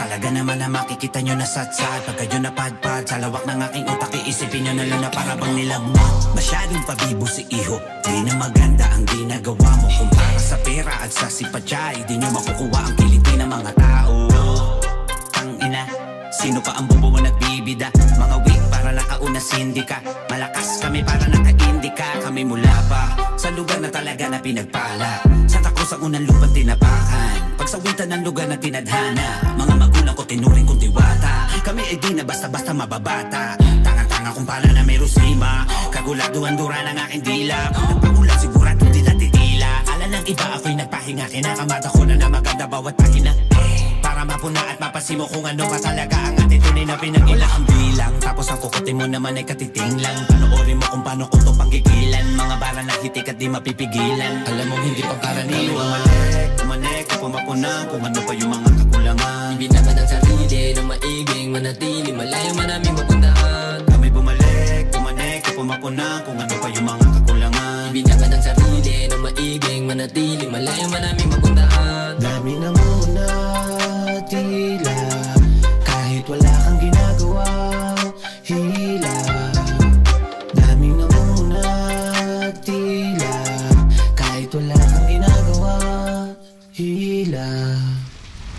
Talaga naman na makikita nyo na satsat. Pagka yun napadpad sa lawak ng aking utak, iisipin nyo na lang na para bang nilagmat. Masyadong pabibo si iho, di na maganda ang ginagawa mo. Kung para sa pera at sa sipatsay, di nyo makukuha ang kiliti ng mga tao. Tangina, sino pa ang bobo mo nagbibida? Mga weak para nakauna sindika. Malakas kami para naka-indika. Kami mula pa sa lugar na talaga na pinagpala. Santa Cruz ang unang lupang tinapakan. Pagsawitan ng lugar na tinadhana. Mga magulang ko tinuring kong diwata. Kami ay di na basta-basta mababata. Tanga-tanga kung pala na may rusima. Kaguladuhan-dura ng aking dila. Nagpagulat sigurado di na titila. Ala ng iba ako'y nagpahinga. Kinakamata ko na maganda bawat pahina. Para mapuna at mapasimo kung ano ka talaga ang ating tunay na pinag-ila. Ang bilang, tapos ang kukutin mo naman ay katiting lang. Panoorin mo kung paano ko to panggigilan. Mga bara na hitik at di mapipigilan. Alam mo hindi pangkaraniwan. Umanek, pumapuna kung ano pa yung mga kakulangan. Ibinabad ang sarili na maiging manatili. Malayo man aming mapuntahan. Kami bumalik, umanek, pumapuna kung ano pa yung mga kakulangan. Ibinabad ang sarili na maiging manatili. Malayo man aming mapuntahan. Dami na muna